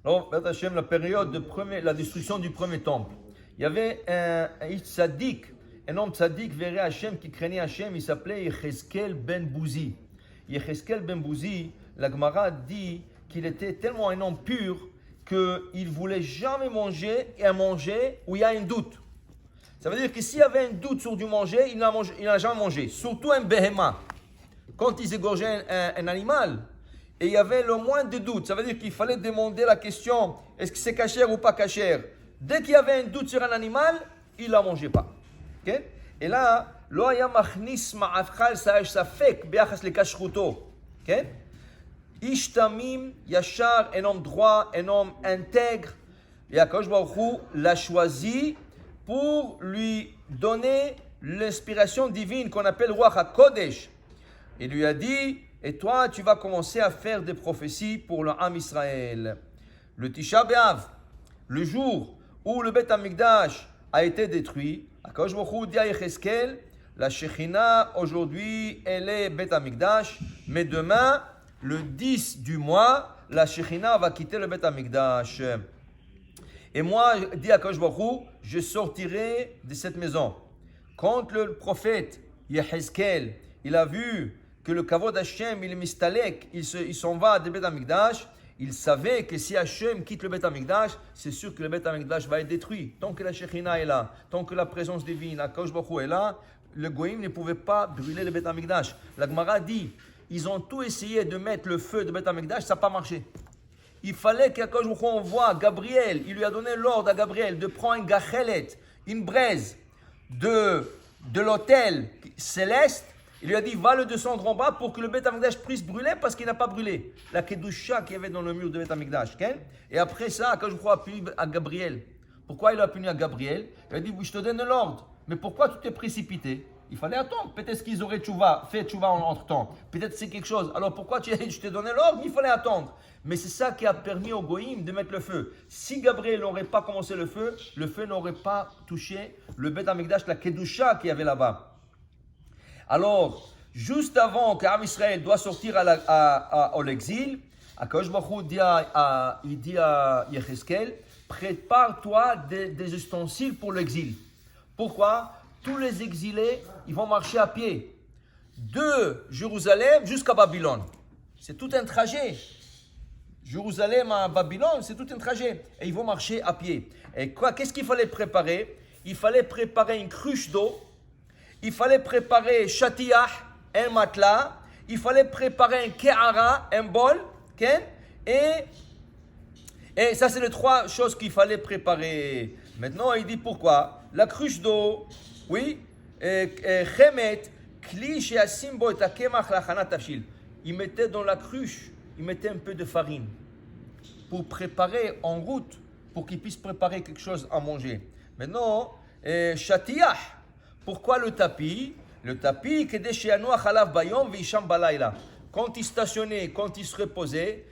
Alors, B'ezrat Hashem, la période de la destruction du premier temple, il y avait un tzaddik, un homme tzaddik, verrait Hashem, qui craignait Hashem, il s'appelait Yecheskel ben Bouzi. Yecheskel ben Bouzi, la Gemara dit qu'il était tellement un homme pur qu'il ne voulait jamais manger et à manger où il y a un doute. Ça veut dire que s'il y avait un doute sur du manger, il n'a jamais mangé. Surtout un béhéma. Quand ils égorgeaient un animal, et il y avait le moins de doute, ça veut dire qu'il fallait demander la question, est-ce que c'est cachère ou pas cachère? Dès qu'il y avait un doute sur un animal, il ne la mangeait pas. Okay? Et là, lo haya machnis ma'afchal safek biachas le kashruto. Okay? Ish tamim yashar, un homme droit, un homme intègre. Et Akadosh Baruch Hu l'a choisi pour lui donner l'inspiration divine qu'on appelle Ruach HaKodesh. Il lui a dit, et toi, tu vas commencer à faire des prophéties pour le Ham Israël. Le Tisha B'Av, le jour où le Beth Amikdash a été détruit, Akadosh Baruch Hu dit à Yecheskel, la Shekhinah, aujourd'hui, elle est Beth Amikdash, mais demain, le 10 du mois, la Shekhinah va quitter le Beth Amikdash. Et moi, dit Akadosh Baruch Hu, je sortirai de cette maison. Quand le prophète Yecheskel, il a vu que le kavod Hashem, il est mistalek, il s'en va de Beth Amikdash, il savait que si Hashem quitte le Beth Amikdash, c'est sûr que le Beth Amikdash va être détruit. Tant que la Shekhinah est là, tant que la présence divine, Akadosh Baruch Hu est là, le Goïm ne pouvait pas brûler le Beth Amikdash. La Gemara dit, ils ont tout essayé de mettre le feu de Beth Amikdash, ça n'a pas marché. Il fallait qu'Akadosh Baruch Hu envoie Gabriel, il lui a donné l'ordre à Gabriel de prendre une gachelet, une braise de l'autel céleste. Il lui a dit, va le descendre en bas pour que le Beth Amikdash puisse brûler parce qu'il n'a pas brûlé. La Kedusha qu'il y avait dans le mur de Beth Amikdash. Okay? Et après ça, Akadosh Baruch Hu a puni à Gabriel. Pourquoi il a puni à Gabriel? Il a dit, oui, je te donne l'ordre. Mais pourquoi tu t'es précipité? Il fallait attendre. Peut-être qu'ils auraient fait tchouva en entre-temps. Peut-être c'est quelque chose. Alors pourquoi je t'ai donné l'ordre? Il fallait attendre. Mais c'est ça qui a permis au Goïm de mettre le feu. Si Gabriel n'aurait pas commencé le feu n'aurait pas touché le Beth Amikdash, la Kedusha qu'il y avait là-bas. Alors, juste avant qu'Am Israël doit sortir à l'exil, Akadosh Baruch Hu dit à Yecheskel, prépare-toi des ustensiles pour l'exil. Pourquoi? Tous les exilés, ils vont marcher à pied. De Jérusalem jusqu'à Babylone. C'est tout un trajet. Jérusalem à Babylone, c'est tout un trajet. Et ils vont marcher à pied. Et qu'est-ce qu'il fallait préparer? Il fallait préparer une cruche d'eau. Il fallait préparer chatiyah, un matelas. Il fallait préparer un ke'ara, un bol. Okay? Et ça, c'est les trois choses qu'il fallait préparer. Maintenant, il dit pourquoi? La cruche d'eau, oui. Chemet, kli she'asim bo et hakemach la'achanat tafshil. Il mettait dans la cruche, il mettait un peu de farine pour préparer en route, pour qu'il puisse préparer quelque chose à manger. Maintenant, chatiyah. Pourquoi le tapis? Le tapis, quand il stationnait, quand il se reposait,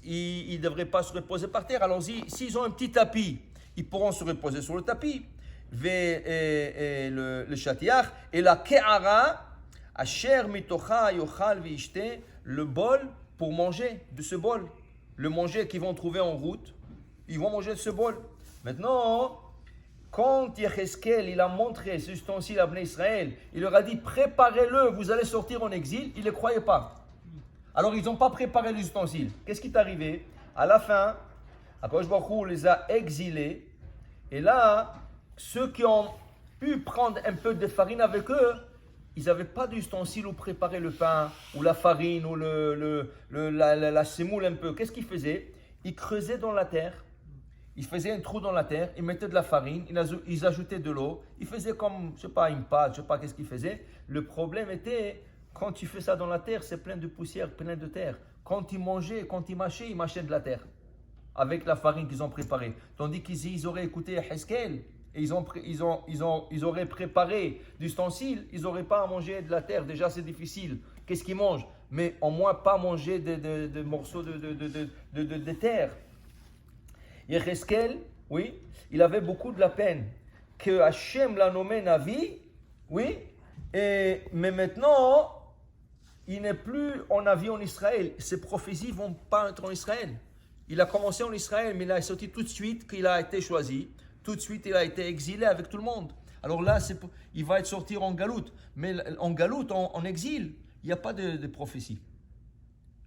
il ne devrait pas se reposer par terre. Alors, s'ils ont un petit tapis, ils pourront se reposer sur le tapis. Le chatiach et la ke'ara, asher mitocha yochal v'ishte, le bol pour manger de ce bol. Le manger qu'ils vont trouver en route, ils vont manger de ce bol. Maintenant, quand Yecheskel, il a montré ces ustensiles à Bnei Israël, il leur a dit, préparez-le, vous allez sortir en exil, ils ne le croyaient pas. Alors, ils n'ont pas préparé les ustensiles. Qu'est-ce qui est arrivé? À la fin, Akadosh Baruch Hu les a exilés. Et là, ceux qui ont pu prendre un peu de farine avec eux, ils n'avaient pas d'ustensiles où préparer le pain, ou la farine, ou la semoule un peu. Qu'est-ce qu'ils faisaient? Ils creusaient dans la terre. Ils faisaient un trou dans la terre, ils mettaient de la farine, ils ajoutaient de l'eau, ils faisaient comme, je ne sais pas, une pâte, je ne sais pas qu'est-ce qu'ils faisaient. Le problème était, quand tu fais ça dans la terre, c'est plein de poussière, plein de terre. Quand ils mangeaient, quand ils mâchaient de la terre, avec la farine qu'ils ont préparée. Tandis qu'ils auraient écouté Yecheskel, et ils auraient préparé d'ustensiles, ils n'auraient pas à manger de la terre. Déjà, c'est difficile. Qu'est-ce qu'ils mangent? Mais au moins, pas manger de morceaux de terre. Yecheskel, oui, il avait beaucoup de la peine que Hachem l'a nommé Navi, oui, mais maintenant, il n'est plus en Navi en Israël. Ces prophéties ne vont pas être en Israël. Il a commencé en Israël, mais il a sorti tout de suite qu'il a été choisi. Tout de suite, il a été exilé avec tout le monde. Alors là, il va être sorti en galoute. Mais en galoute, en exil, il n'y a pas de prophétie.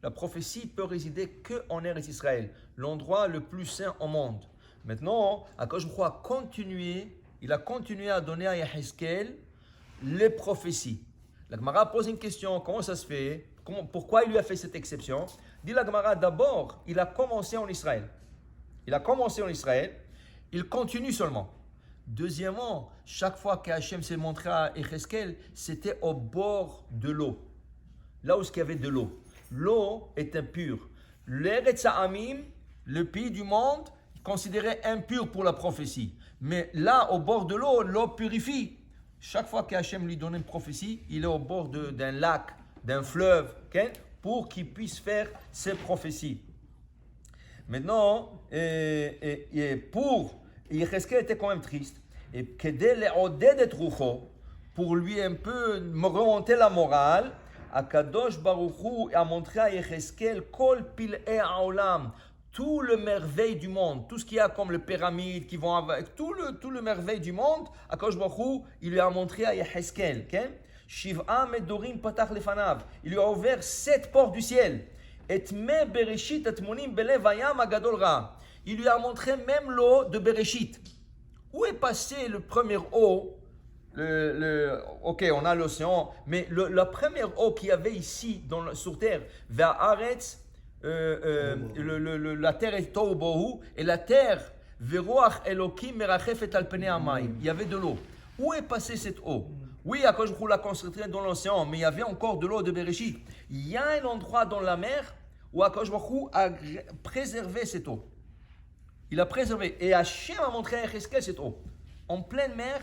La prophétie peut résider qu'en Eretz Israël, l'endroit le plus saint au monde. Maintenant, Akadosh Baruch Hu il a continué à donner à Yehezkel les prophéties. La Gemara pose une question, comment ça se fait? Pourquoi il lui a fait cette exception? Dit la Gemara, d'abord, il a commencé en Israël. Il continue seulement. Deuxièmement, chaque fois qu'Hachem s'est montré à Yehezkel, c'était au bord de l'eau. Là où il y avait de l'eau. L'eau est impure. L'Eretz Ha'amim, le pays du monde, considéré impur pour la prophétie. Mais là, au bord de l'eau, l'eau purifie. Chaque fois qu'Hachem lui donne une prophétie, il est au bord d'un lac, d'un fleuve, okay, pour qu'il puisse faire ses prophéties. Maintenant, pour Yehezkel était quand même triste. Et pour lui un peu remonter la morale, Akadosh Baruch Hu a montré à Yehezkel Kol Pil'ei Haolam, tout le merveille du monde, tout ce qu'il y a comme les pyramides qui vont avec, tout le merveille du monde, Akadosh Baruch Hu, il lui a montré à Yehezkel. Shiv'a medorim patach lefanav, il lui a ouvert 7 portes du ciel. Et me bereshit atmonim belev hayam agadol ra. Il lui a montré même l'eau de Bereshit. Où est passé le premier eau? Ok, on a l'océan, mais la première eau qu'il y avait ici sur terre, vers Aretz, la terre est tohu bohu, et la terre, veroach elokim merachefet al penei hamayim. Il y avait de l'eau. Où est passée cette eau? Oui, Akadosh Baruch Hu l'a concentrée dans l'océan, mais il y avait encore de l'eau de Bereshit. Il y a un endroit dans la mer où Akadosh Baruch Hu a préservé cette eau. Il a préservé. Et Hachem a montré à Yehezkel cette eau. En pleine mer,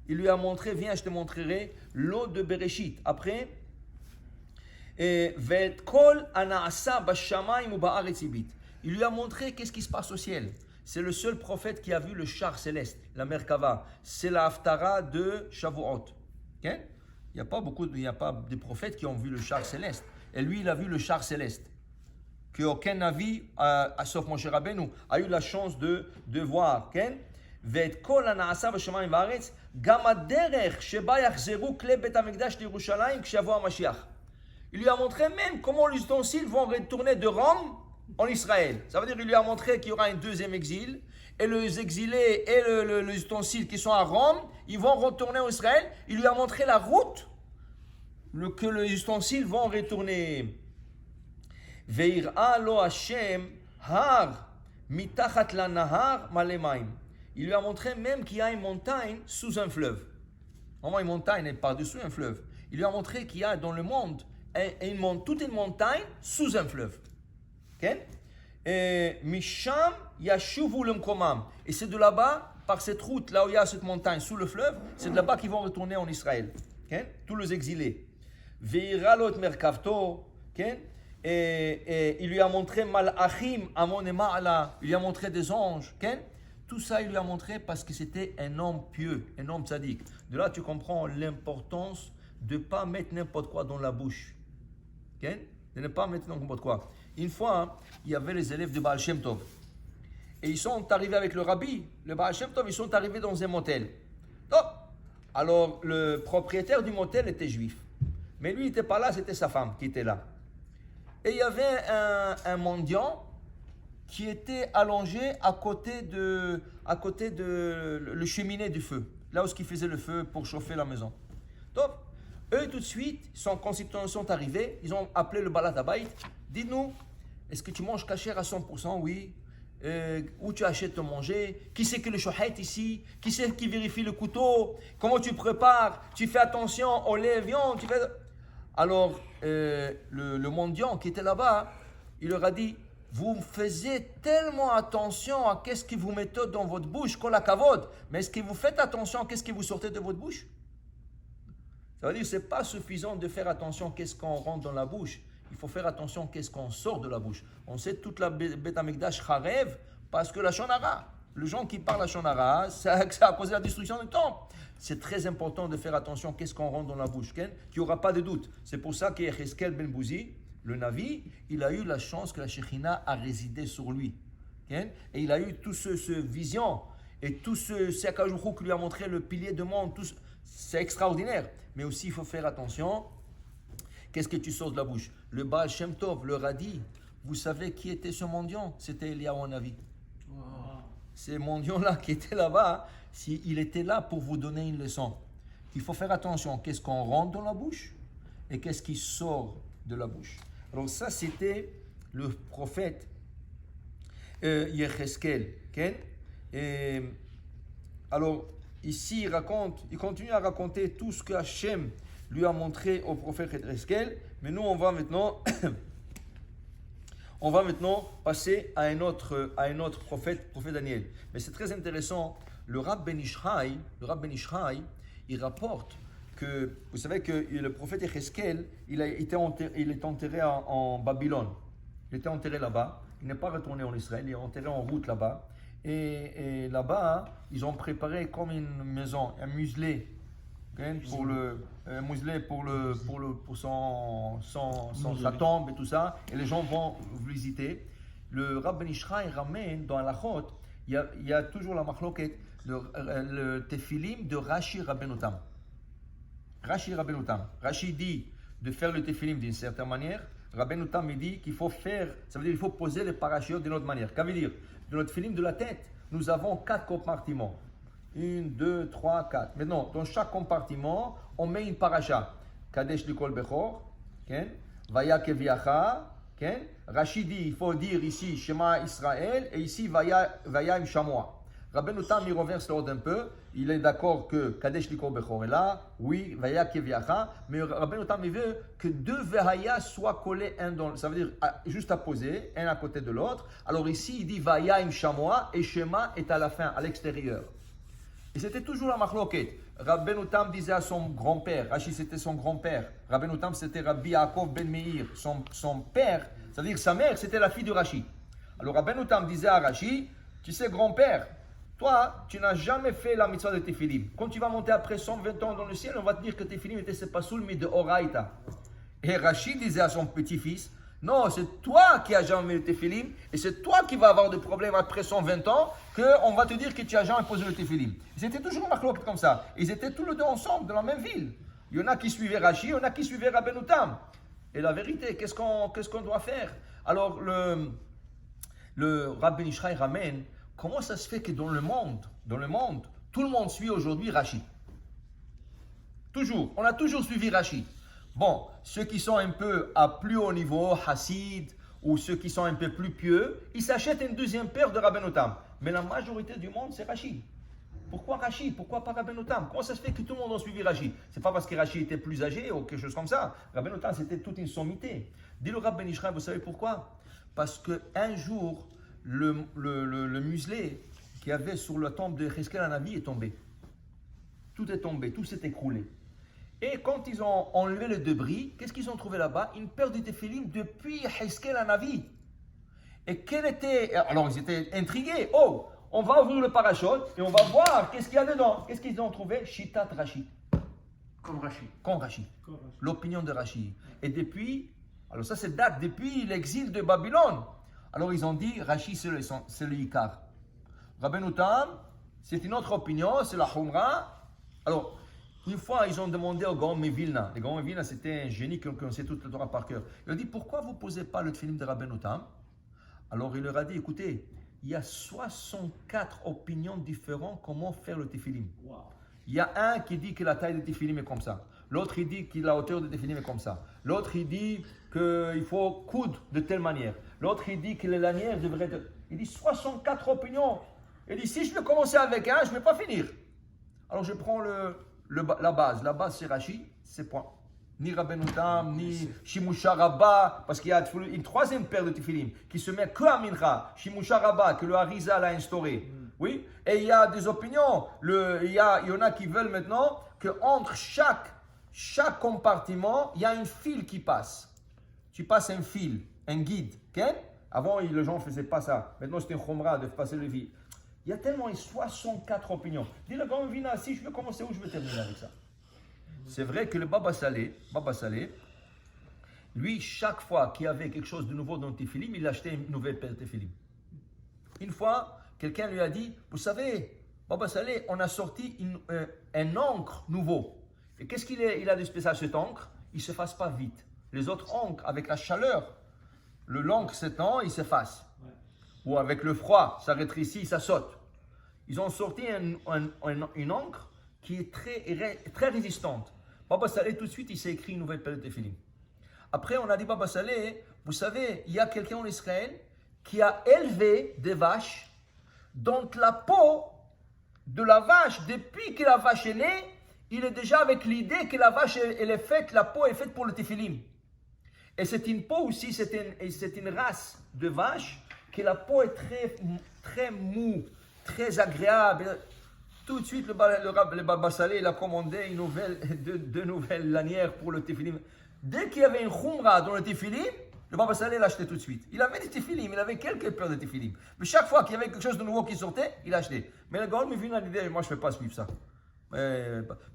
il lui a montré, viens, je te montrerai l'eau de Bereshit. Après, il lui a montré qu'est-ce qui se passe au ciel. C'est le seul prophète qui a vu le char céleste, la Merkava. C'est la Haftara de Shavuot. Okay? Il n'y a pas de prophètes qui ont vu le char céleste. Et lui, il a vu le char céleste. Qu'aucun navi, sauf Moshe Rabbeinu, a eu la chance de voir. Okay? Il lui a montré même comment les ustensiles vont retourner de Rome en Israël. Ça veut dire qu'il lui a montré qu'il y aura un deuxième exil. Et les exilés et les ustensiles qui sont à Rome, ils vont retourner en Israël. Il lui a montré la route que les ustensiles vont retourner. Ve'ir'a lo Hashem har mitachat lanahar malemaim. Il lui a montré même qu'il y a une montagne sous un fleuve. Vraiment, une montagne est par-dessus un fleuve. Il lui a montré qu'il y a dans le monde toute une montagne sous un fleuve. Okay? Et Misham Yashuvu Lemkomam. Et c'est de là-bas, par cette route, là où il y a cette montagne sous le fleuve, c'est de là-bas qu'ils vont retourner en Israël. Okay? Tous les exilés. Ve'iralot merkavto. Okay? Et il lui a montré Malachim Amon et Ma'ala. Il lui a montré des anges. Okay? Tout ça, il lui a montré parce que c'était un homme pieux, un homme tzaddik. De là, tu comprends l'importance de ne pas mettre n'importe quoi dans la bouche. Okay? De ne pas mettre n'importe quoi. Une fois, il y avait les élèves du Baal Shem Tov. Et ils sont arrivés avec le rabbi, le Baal Shem Tov, ils sont arrivés dans un motel. Donc, alors, le propriétaire du motel était juif. Mais lui, il n'était pas là, c'était sa femme qui était là. Et il y avait un mendiant qui était allongé à côté de le cheminée du feu, là où il faisait le feu pour chauffer la maison. Donc, eux tout de suite, quand ils sont arrivés, ils ont appelé le Balat Habayit. Dis-nous, est-ce que tu manges kasher à 100%? Oui. Où tu achètes ton manger? Qui c'est que le shochet ici? Qui c'est qui vérifie le couteau? Comment tu prépares? Tu fais attention au lait, viande? Alors, le mendiant qui était là-bas, il leur a dit, vous faisiez tellement attention à qu'est-ce que vous mettez dans votre bouche, kol hakavod, mais est-ce que vous faites attention à qu'est-ce que vous sortez de votre bouche? Ça veut dire que ce n'est pas suffisant de faire attention à qu'est-ce qu'on rentre dans la bouche. Il faut faire attention à qu'est-ce qu'on sort de la bouche. On sait toute la Beth Amikdash charev parce que la shonara, les gens qui parlent la shonara, ça a causé la destruction du temple. C'est très important de faire attention à qu'est-ce qu'on rentre dans la bouche, qu'il n'y aura pas de doute. C'est pour ça que Yehezkel ben Bouzi, le Navi, il a eu la chance que la Shekhinah a résidé sur lui. Et il a eu tout ce vision et tout ce Akadosh Baruch Hu qui lui a montré le pilier de monde. C'est extraordinaire. Mais aussi, il faut faire attention. Qu'est-ce que tu sors de la bouche? Le Baal Shem Tov leur a dit, vous savez qui était ce mendiant? C'était Eliyahu Navi. Wow. Ces mendiants-là qui étaient là-bas, il était là pour vous donner une leçon. Il faut faire attention. Qu'est-ce qu'on rentre dans la bouche et qu'est-ce qui sort de la bouche. Alors ça, c'était le prophète Yecheskel. Okay? Alors, ici, il continue à raconter tout ce que Hachem lui a montré au prophète Yecheskel. Mais nous, on va maintenant passer à un autre prophète Daniel. Mais c'est très intéressant. Le Rab Ben Ishraï, il rapporte que, vous savez que le prophète Yecheskel, il est enterré en Babylone. Il était enterré là-bas. Il n'est pas retourné en Israël. Il est enterré en route là-bas. Et là-bas, ils ont préparé comme une maison, un muselé, okay, pour sa tombe et tout ça. Et les gens vont visiter. Le Rab Ben Ishraï ramène dans la Lachot, il y a toujours la machloket, le tefilim de Rashi Rabbeinu Tam. Rashi dit de faire le tefilim d'une certaine manière. Rabbeinu Tam dit qu'il faut faire, ça veut dire qu'il faut poser les parachutes d'une autre manière. Qu'est-ce que veut dire? Dans notre tefilim de la tête, nous avons 4 compartiments. 1, 2, 3, 4. Maintenant, dans chaque compartiment, on met une paracha. Kadesh Likol Bechor, Vaya Keviacha. Rashi dit, il faut dire ici Shema Israël et ici Vaya Im Shamoa. Rabbeinu Tam, il renverse l'ordre un peu. Il est d'accord que Kadesh Likol Bechor est là, oui, Vaya Keviacha, mais Rabbeinu Tam, il veut que 2 Vaya soient collés un dans l'autre. Ça veut dire juste à poser, un à côté de l'autre. Alors ici, il dit Vaya Im Shamoa et Shema est à la fin, à l'extérieur. Et c'était toujours la machloket. Rabbeinu Tam disait à son grand-père, Rashi c'était son grand-père, Rabbeinu Tam c'était Rabbi Yaakov ben Meir, son père, c'est-à-dire sa mère c'était la fille de Rashi. Alors Rabbeinu Tam disait à Rashi, tu sais grand-père, toi tu n'as jamais fait la mitzvah de Tefilim. Quand tu vas monter après 120 ans dans le ciel, on va te dire que Tefilim était c'est pas soul mais de Oraita. Et Rashi disait à son petit-fils, non, c'est toi qui as jamais le tefilim et c'est toi qui vas avoir des problèmes après 120 ans qu'on va te dire que tu n'as jamais posé le tefilim. C'était toujours un machloket comme ça. Ils étaient tous les deux ensemble dans la même ville. Il y en a qui suivaient Rashi, il y en a qui suivaient Rabbeinu Tam. Et la vérité, qu'est-ce qu'on doit faire? Alors le Rab Ben Ishraï ramène, comment ça se fait que dans le monde, tout le monde suit aujourd'hui Rashi? Toujours, on a toujours suivi Rashi. Bon, ceux qui sont un peu à plus haut niveau, Hassid, ou ceux qui sont un peu plus pieux, ils s'achètent une deuxième paire de Rabbeinu Tam. Mais la majorité du monde, c'est Rashi. Pourquoi Rashi? Pourquoi pas Rabbeinu Tam? Comment ça se fait que tout le monde a suivi Rashi? C'est pas parce que Rashi était plus âgé ou quelque chose comme ça. Rabbeinu Tam, c'était toute une sommité. Dit le Rab Ben Ishraï, vous savez pourquoi? Parce qu'un jour, le muselé qui avait sur la tombe de Yecheskel Hanavi est tombé. Tout est tombé, tout s'est écroulé. Et quand ils ont enlevé le débris, qu'est-ce qu'ils ont trouvé là-bas? Une paire de téphilim depuis Yecheskel Hanavi. Et quel était... Alors ils étaient intrigués. Oh, on va ouvrir le parachute et on va voir qu'est-ce qu'il y a dedans. Qu'est-ce qu'ils ont trouvé? Shitat Rashi. Comme Rashi. Comme Rashi. L'opinion de Rashi. Et depuis, alors ça c'est date depuis l'exil de Babylone. Alors ils ont dit, Rashi c'est le Ikar. Rabbeinu Tam, c'est une autre opinion, c'est la Humra. Alors, une fois, ils ont demandé au Gaon Mevilna. Le Gaon Mevilna, c'était un génie qui connaissait toute la Torah par cœur. Il a dit, pourquoi vous ne posez pas le tefillim de Rabbeinu Tam? Alors, il leur a dit, écoutez, il y a 64 opinions différentes comment faire le tefillim. Wow. Il y a un qui dit que la taille du tefillim est comme ça. L'autre, il dit que la hauteur du tefillim est comme ça. L'autre, il dit qu'il faut coudre de telle manière. L'autre, il dit que les lanières devraient être... Il dit 64 opinions. Il dit, si je veux commencer avec un, je ne vais pas finir. Alors, je prends la base. La base, c'est Rashi, c'est point. Ni Rabbeinu Tam, ni Shimusha Rabba, parce qu'il y a une troisième paire de tefillim qui se met que à Mincha, Shimusha Rabba, que le Harizal a instauré. Oui, et il y a des opinions. Il y en a qui veulent maintenant qu'entre chaque compartiment, il y a une fil qui passe. Tu passes un fil, un guide. Okay? Avant, les gens ne faisaient pas ça. Maintenant, c'est une chomra de passer le fil. Il y a tellement 64 opinions. Dis-le quand on vient si je veux commencer où je veux terminer avec ça. C'est vrai que le Baba Salé, Lui, chaque fois qu'il y avait quelque chose de nouveau dans le téphilim, il achetait une nouvelle paire de téphilim. Une fois, quelqu'un lui a dit, vous savez, Baba Saleh, on a sorti un encre nouveau. Et qu'est-ce qu'il a de spécial cet encre? Il ne s'efface pas vite. Les autres encres, avec la chaleur, l'encre s'étend, il s'efface. Ouais. Ou avec le froid, ça rétrécit, ça saute. Ils ont sorti une encre qui est très résistante. Baba Saleh, tout de suite, il s'est écrit une nouvelle paire de téphilim. Après, on a dit, Baba Saleh, vous savez, il y a quelqu'un en Israël qui a élevé des vaches dont la peau de la vache, depuis que la vache est née, il est déjà avec l'idée que la vache, elle est faite, la peau est faite pour le téphilim. Et c'est une peau aussi, c'est une race de vache, que la peau est très mou, très agréable. Tout de suite, le Baba Saleh, il a commandé deux nouvelles lanières pour le téphilim. Dès qu'il y avait une khumra dans le téphilim, le Baba Saleh l'achetait tout de suite. Il avait des téphilim, il avait quelques paires de téphilim. Mais chaque fois qu'il y avait quelque chose de nouveau qui sortait, il achetait. Mais le Gaon me vient à l'idée, moi je ne fais pas suivre ça.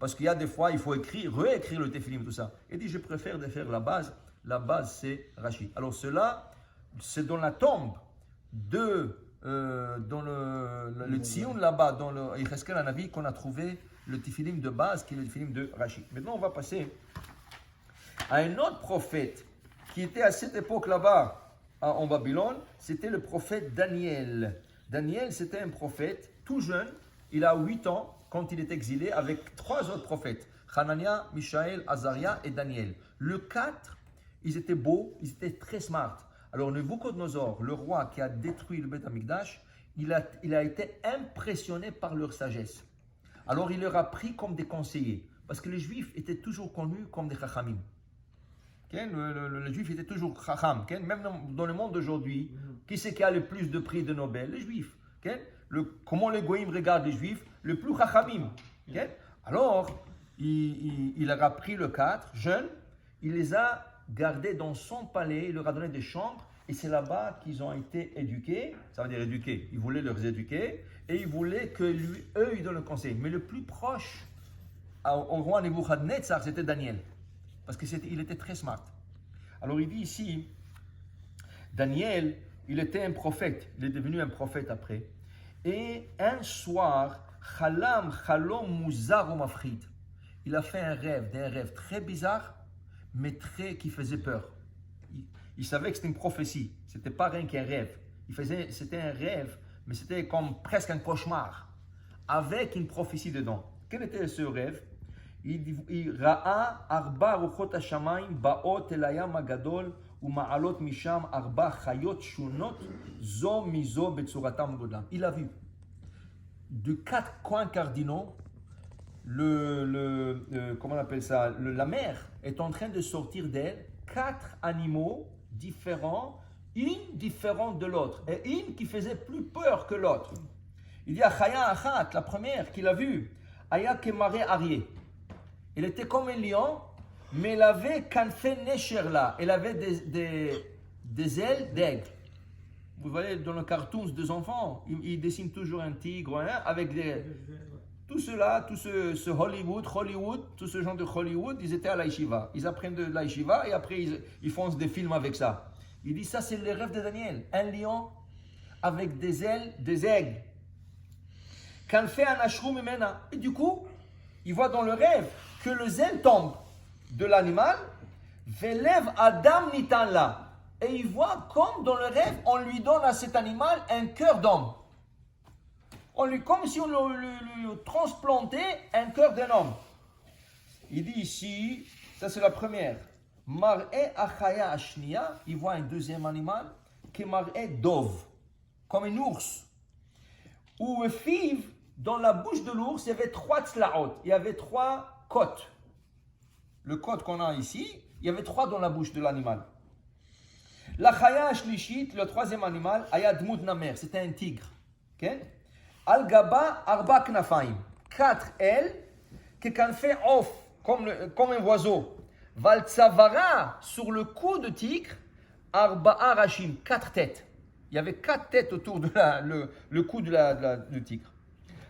Parce qu'il y a des fois, il faut réécrire le téphilim, tout ça. Il dit, je préfère de faire la base. La base, c'est Rashi. Alors cela, c'est dans la tombe dans le Tzion là-bas, dans le Yecheskel Hanavi, qu'on a trouvé le téphilim de base, qui est le téphilim de Rashi. Maintenant, on va passer à un autre prophète qui était à cette époque là-bas en Babylone. C'était le prophète Daniel. Daniel, c'était un prophète tout jeune. Il a 8 ans quand il est exilé avec 3 autres prophètes. Hanania, Mishaël, Azaria et Daniel. Le 4, ils étaient beaux, ils étaient très smart. Alors Nebuchadnezzar, le roi qui a détruit le Beth Amikdash, il a été impressionné par leur sagesse. Alors il leur a pris comme des conseillers. Parce que les Juifs étaient toujours connus comme des Chachamim. Le Juif était toujours Chacham. Même dans le monde d'aujourd'hui, qui c'est qui a le plus de prix de Nobel? Les Juifs. Comment les Goïms regardent les Juifs? Le plus Chachamim. Alors, il a pris le 4, jeune, il les a gardés dans son palais, il leur a donné des chambres, et c'est là-bas qu'ils ont été éduqués. Ça veut dire éduqués. Il voulait leur éduquer, et il voulait qu'eux, ils donnent le conseil. Mais le plus proche au roi Nebuchadnezzar, c'était Daniel. Parce qu'il était très smart. Alors il dit ici, Daniel, il était un prophète. Il est devenu un prophète après. Et un soir, Chalom Muzar Mafrid. Il a fait un rêve très bizarre, mais qui faisait peur. Il savait que c'était une prophétie. C'était pas rien qu'un rêve. C'était un rêve, mais c'était comme presque un cauchemar, avec une prophétie dedans. Quel était ce rêve? Il ra'a arba ruchot hashamayim ba'ot el hayam hagadol uma'alot misham arba chayot shunot zo mizo betzuratam godlam. Il a vu de 4 coins cardinaux comment on appelle ça, la mer est en train de sortir d'elle 4 animaux différents, une différente de l'autre et une qui faisait plus peur que l'autre. Il dit à Chaya Achat, la première qu'il a vue, Aya Kemare Arié. Il était comme un lion, mais il avait Kanfe Nesherla. Il avait des ailes d'aigle. Vous voyez, dans le cartoon des enfants, ils dessinent toujours un tigre avec tout cela, ce Hollywood, tout ce genre de Hollywood, ils étaient à l'Aïshiva. Ils apprennent de l'Aïshiva et après ils font des films avec ça. Il dit ça, c'est le rêve de Daniel. Un lion avec des ailes, des aigles. Kanfe Anashru Mimena. Et du coup, il voit dans le rêve que les ailes tombent de l'animal, Velev Adam Nitanla. Et il voit comme dans le rêve, on lui donne à cet animal un cœur d'homme. Comme si on lui transplantait un cœur d'un homme. Il dit ici, ça c'est la première. Mar'e Achaya Ashnia, il voit un deuxième animal, qui est Mar'e Dov, comme un ours. Ou fiv, dans la bouche de l'ours, il y avait 3 tzlaot, il y avait 3 côtes. Le côte qu'on a ici, il y avait 3 dans la bouche de l'animal. La chaya ashlishit, le troisième animal, ayadmud namer, c'était un tigre. Okay? Al-gaba arba knafaim, 4 ailes, qui kan fait off, comme un oiseau. Valtsavara, sur le cou de tigre, arba arashim, 4 têtes. Il y avait 4 têtes autour de le cou du tigre.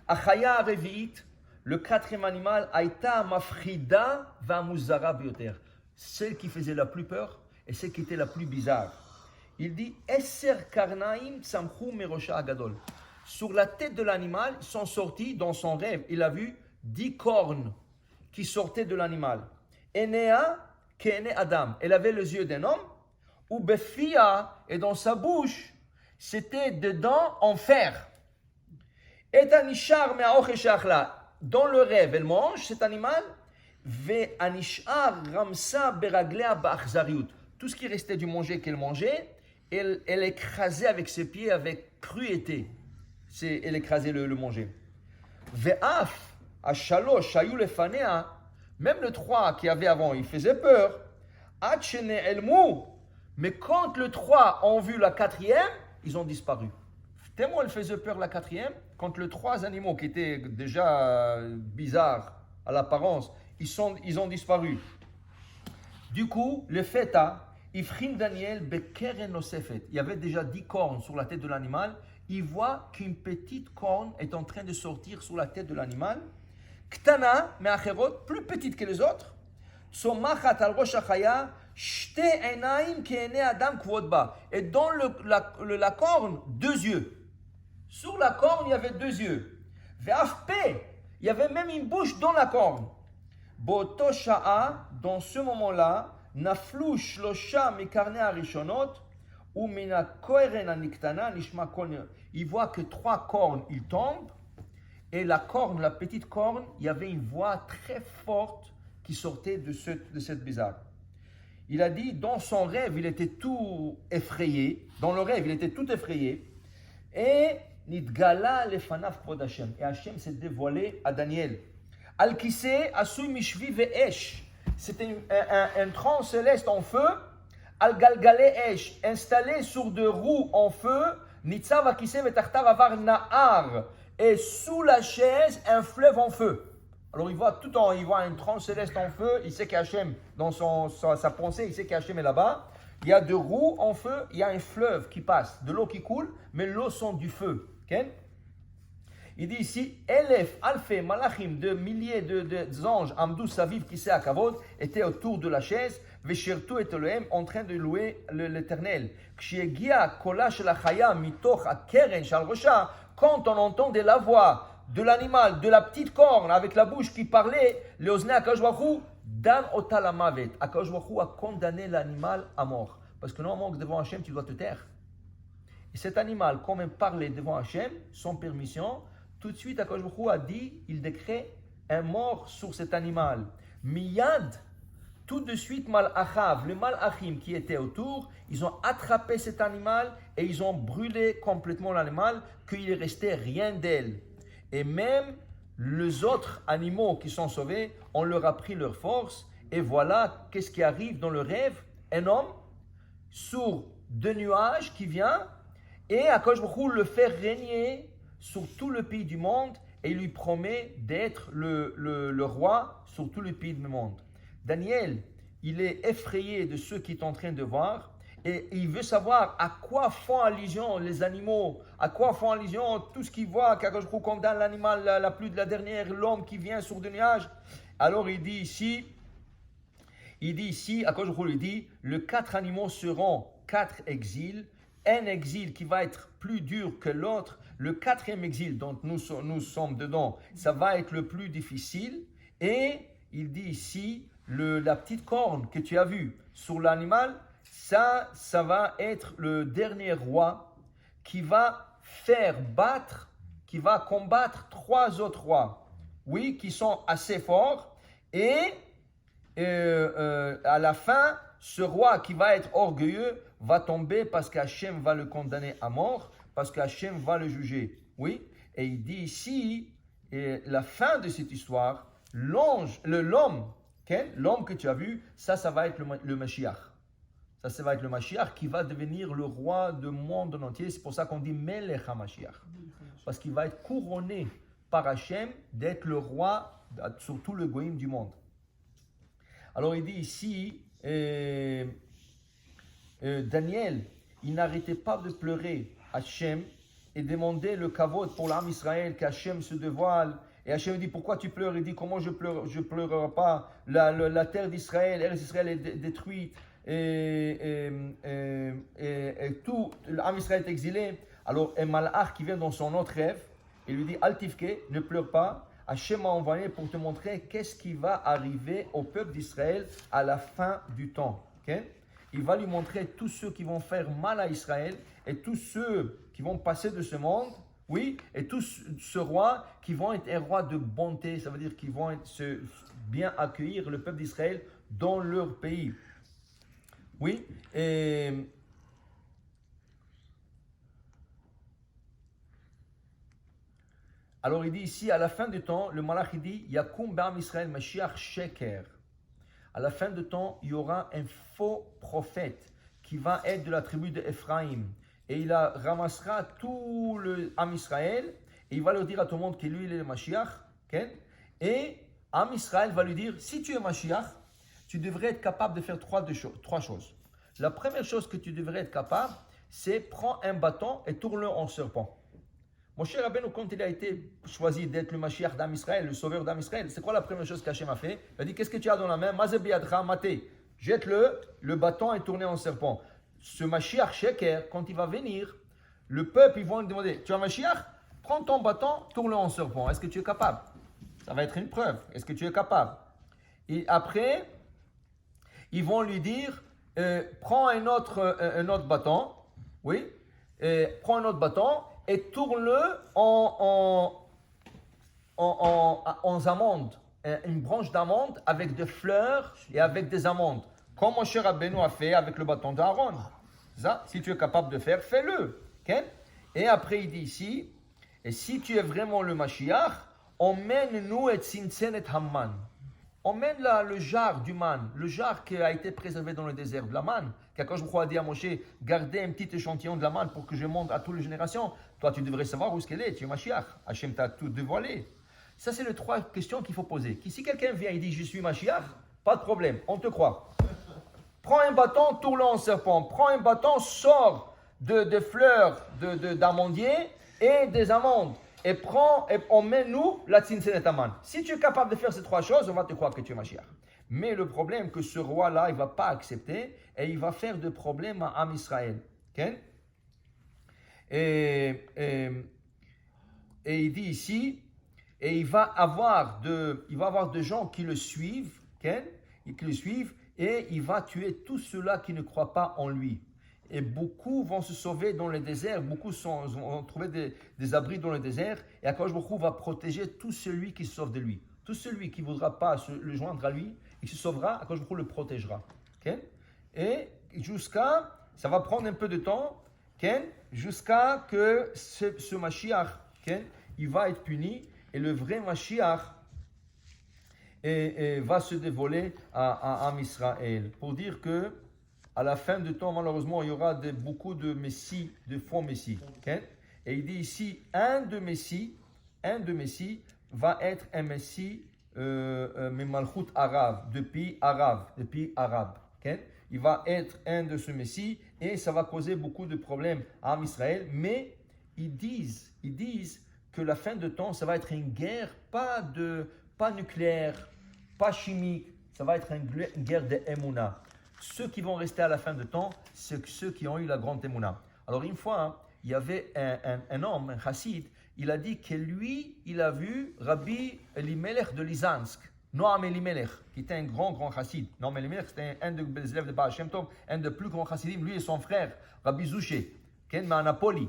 Achaya revi'it, le 4e animal, aïta mafrida va muzara bioter. Celle qui faisait la plus peur, et et ce qui était la plus bizarre. Il dit Esser karnaim tsamchu merosha agadol. Sur la tête de l'animal, ils sont sortis dans son rêve. Il a vu 10 cornes qui sortaient de l'animal. Enea keene Adam. Elle avait les yeux d'un homme. Ou befia, et dans sa bouche, c'était des dents en fer. Et anishar me'aoche she'achla. Dans le rêve, elle mange cet animal. Ve anishar ramsa beraglea ba'achzariut. Tout ce qui restait du manger qu'elle mangeait, elle écrasait avec ses pieds avec cruauté. Elle écrasait le manger. Ve'af ashalosh shayu lefanea. Même le 3 qui avait avant, il faisait peur. Ad shene'elmu. Mais quand le 3 ont vu la 4e, ils ont disparu. Tellement elle faisait peur la 4e, quand les 3 animaux qui étaient déjà bizarres à l'apparence, ils ont disparu. Du coup, le feta, Ifrim Daniel Bekeren Nosefet. Il y avait déjà 10 cornes sur la tête de l'animal. Il voit qu'une petite corne est en train de sortir sur la tête de l'animal. Ktana, me'acherot, plus petite que les autres. Tsomachat al rosh hachaya. Et dans la corne, 2 yeux. Sur la corne, il y avait 2 yeux. Il y avait même une bouche dans la corne. Boto sha'a, dans ce moment-là, naflu shlosha mikarne arishonot, ou mina koeren aniktana nishma kol. Il voit que 3 cornes, ils tombent. Et la corne, la petite corne, il y avait une voix très forte qui sortait de cette bizarre. Il a dit, dans son rêve, il était tout effrayé. Dans le rêve, il était tout effrayé. Et Nidgala lefanav kvod Hashem. Et Hashem s'est dévoilé à Daniel. Al-Kiseh asui mishvi ve'esh. C'était un trône céleste en feu. Al-Galgale esh. Installé sur 2 roues en feu. Nitzav akiseh ve'tachtav avar na'ar. Et sous la chaise, un fleuve en feu. Alors il voit il voit un trône céleste en feu, il sait qu'Hachem, dans sa pensée, il sait qu'Hachem est là-bas. Il y a 2 roues en feu, il y a un fleuve qui passe, de l'eau qui coule, mais l'eau sent du feu. Okay? Il dit ici, Elef, Alfé, Malachim, de milliers d'anges, Amdou, Saviv, qui à Kavod, étaient autour de la chaise, Veshirtu et Elohim, en train de louer l'Éternel. Kshegia, Kolash, la Chaya, Mitoch, Akeren, Shalrosha, quand on entendait la voix de l'animal, de la petite corne avec la bouche qui parlait, le Ozne Akadosh Baruch Hu, Dan Otalamavet. Akadosh Baruch Hu a condamné l'animal à mort. Parce que normalement, devant Hachem, tu dois te taire. Et cet animal, quand même parlait devant Hachem, sans permission, tout de suite, Akadosh Baruch Hu a dit, il décrète un mort sur cet animal. Miyad, tout de suite, Mal'achav, le Mal'achim qui était autour, ils ont attrapé cet animal et ils ont brûlé complètement l'animal, qu'il ne restait rien d'elle. Et même les autres animaux qui sont sauvés, on leur a pris leur force. Et voilà qu'est-ce qui arrive dans le rêve. Un homme sur 2 nuages qui vient et Akadosh Baruch Hu le fait régner sur tout le pays du monde et il lui promet d'être le roi sur tout le pays du monde. Daniel, il est effrayé de ce qu'il est en train de voir. Et il veut savoir à quoi font allusion les animaux, à quoi font allusion tout ce qu'il voit, qu'Akadosh Baruch Hu condamne l'animal, la pluie de la dernière, l'homme qui vient sur 2 nuages. Alors il dit ici, Akadosh Baruch Hu dit, les 4 animaux seront 4 exils, un exil qui va être plus dur que l'autre, le 4e exil dont nous sommes dedans, ça va être le plus difficile. Et il dit ici, la petite corne que tu as vue sur l'animal, ça va être le dernier roi qui va combattre 3 autres rois, oui, qui sont assez forts. Et à la fin, ce roi qui va être orgueilleux va tomber parce qu'Hachem va le condamner à mort, parce qu'Hachem va le juger. Oui, et il dit ici, la fin de cette histoire, l'homme que tu as vu, ça va être le Mashiach. Ça va être le Mashiach qui va devenir le roi du monde entier. C'est pour ça qu'on dit Melech HaMashiach. Parce qu'il va être couronné par Hachem d'être le roi sur tout le goïm du monde. Alors il dit ici, Daniel, il n'arrêtait pas de pleurer Hachem et demander le kavod pour l'âme Israël, qu'Hachem se dévoile. Et Hachem dit, pourquoi tu pleures? Il dit, comment je pleurerai pas? La terre d'Israël, Eretz Israël est détruite. et tout l'âme Israël est exilé. Alors un malach qui vient dans son autre rêve, il lui dit Altifke, ne pleure pas. Hachem m'a envoyé pour te montrer qu'est-ce qui va arriver au peuple d'Israël à la fin du temps. Okay? Il va lui montrer tous ceux qui vont faire mal à Israël et tous ceux qui vont passer de ce monde, oui, et tous ce roi qui vont être un roi de bonté, ça veut dire qu'ils vont bien accueillir le peuple d'Israël dans leur pays. Oui, et alors il dit ici, à la fin du temps, le malach il dit, Yakum Ba'am Israël Mashiach Sheker. À la fin du temps, il y aura un faux prophète qui va être de la tribu d'Ephraïm. Et il ramassera tout le Am Israël et il va leur dire à tout le monde que lui, il est le Mashiach. Okay? Et Am Israël va lui dire, si tu es Mashiach, tu devrais être capable de faire trois choses. La première chose que tu devrais être capable, c'est prendre un bâton et tourne-le en serpent. Moshe Rabbeinu, quand il a été choisi d'être le Mashiach d'Am Israël, le sauveur d'Am Israël, c'est quoi la première chose qu'Hachem a fait? Il a dit, qu'est-ce que tu as dans la main? Mazeh biyadcha maté. Jette-le, le bâton est tourné en serpent. Ce Mashiach Sheker, quand il va venir, le peuple, ils vont lui demander, tu as Mashiach? Prends ton bâton, tourne-le en serpent. Est-ce que tu es capable? Ça va être une preuve. Est-ce que tu es capable? Et après, ils vont lui dire, prends un autre bâton, oui, prends un autre bâton et tourne-le en amandes, une branche d'amande avec des fleurs et avec des amandes, comme Moshe Rabbeinu a fait avec le bâton d'Aaron. Ça, si tu es capable de faire, fais-le. Okay? Et après, il dit ici, et si tu es vraiment le Mashiach, emmène-nous et Tzintzen et Hamman. Emmène le jar du man, le jar qui a été préservé dans le désert, de la manne. Qu'Akadosh Baruch Hu a dit à Moshe, gardez un petit échantillon de la manne pour que je montre à toutes les générations. Toi, tu devrais savoir où est-ce qu'elle est, tu es Mashiach. Hachem t'a tout dévoilé. Ça, c'est les trois questions qu'il faut poser. Si quelqu'un vient et dit, je suis Mashiach, pas de problème, on te croit. Prends un bâton, tourne-le en serpent. Prends un bâton, sors de fleurs d'amandier et des amandes. Et emmène-nous la Tzintzen et Hamman. Si tu es capable de faire ces trois choses, on va te croire que tu es Mashiach. Mais le problème, que ce roi-là, il ne va pas accepter et il va faire de problèmes à Am Israël. Okay? Et il dit ici, et il va avoir de gens qui le suivent, okay? Et il va tuer tous ceux-là qui ne croient pas en lui. Et beaucoup vont se sauver dans le désert, beaucoup vont trouver des abris dans le désert, et Akadosh Baruch Hu va protéger tout celui qui se sauve de lui. Tout celui qui ne voudra pas le joindre à lui, il se sauvera, Akadosh Baruch Hu le protégera. Okay? Et ça va prendre un peu de temps, okay? Jusqu'à que ce Mashiach, okay? Il va être puni, et le vrai Mashiach va se dévoiler à Am Israël. Pour dire que à la fin du temps, malheureusement, il y aura beaucoup de messies, de faux messies. Okay? Et il dit ici, un de messie va être un messie Malchut arabe, depuis arabe. Okay? Il va être un de ce messie et ça va causer beaucoup de problèmes à Israël. Mais ils disent que la fin du temps, ça va être une guerre, pas nucléaire, pas chimique, ça va être une guerre de Emouna. Ceux qui vont rester à la fin du temps, c'est ceux qui ont eu la grande Emouna. Alors une fois, il y avait un homme, un chassid, il a dit que lui, il a vu Rabbi Elimelech de Lizansk, Noam Elimelech, qui était un grand chassid. Noam Elimelech, c'était un des élèves de Baal Shem Tov, un des plus grands chassidim, lui et son frère, Rabbi Zouché, qui est à Napoli.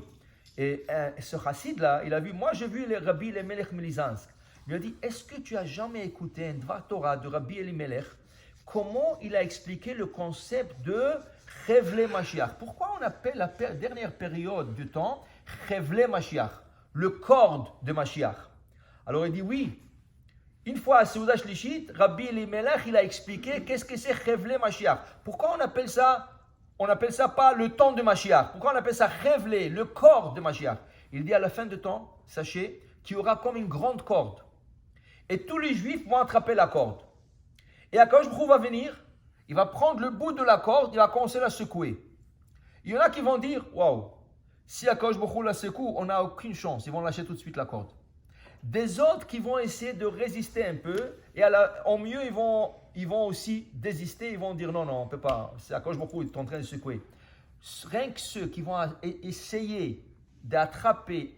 Et ce chassid-là, il a vu, moi j'ai vu le Rabbi Elimelech de Lizansk. Il lui a dit, est-ce que tu as jamais écouté un Dvar Torah de Rabbi Elimelech? Comment il a expliqué le concept de Chevle Mashiach? Pourquoi on appelle la dernière période du temps Chevle Mashiach, le corde de Mashiach? Alors il dit oui. Une fois à Seuda Shlishit, Rabbi Elimelech, il a expliqué qu'est-ce que c'est Chevle Mashiach. Pourquoi on appelle ça pas le temps de Mashiach? Pourquoi on appelle ça Chevle, le corde de Mashiach? Il dit à la fin du temps, sachez qu'il y aura comme une grande corde. Et tous les Juifs vont attraper la corde. Et Akadosh Baruch Hu va venir, il va prendre le bout de la corde, il va commencer à la secouer. Il y en a qui vont dire, waouh, si Akadosh Baruch Hu la secoue, on n'a aucune chance, ils vont lâcher tout de suite la corde. Des autres qui vont essayer de résister un peu, et au mieux, ils vont aussi désister, ils vont dire non, on ne peut pas, c'est à cause beaucoup, ils sont en train de secouer. Rien que ceux qui vont essayer d'attraper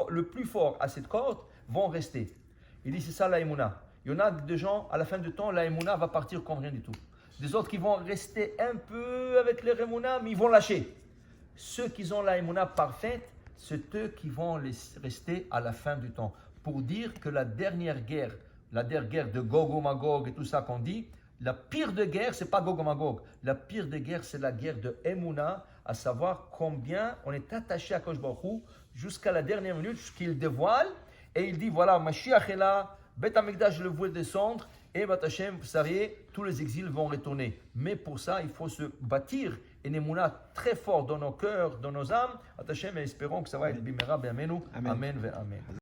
le plus fort à cette corde vont rester. Il dit c'est ça la émouna. Il y en a des gens, à la fin du temps, la émouna va partir comme rien du tout. Des autres qui vont rester un peu avec leur émouna, mais ils vont lâcher. Ceux qui ont la émouna parfaite, c'est eux qui vont rester à la fin du temps. Pour dire que la dernière guerre de Gog et Magog et tout ça qu'on dit, la pire de guerre, c'est pas Gog et Magog. La pire de guerre, c'est la guerre de Emouna, à savoir combien on est attaché à Kosh Baruch Hu jusqu'à la dernière minute, jusqu'il dévoile. Et il dit, voilà, Mashiach est là, Beth Amikdash, je le vois descendre, et Bat Hashem, vous savez, tous les exils vont retourner. Mais pour ça, il faut se bâtir une émouna très fort dans nos cœurs, dans nos âmes. Bat Hashem, et espérons que ça va être bimera, bienvenue. Amen, amen.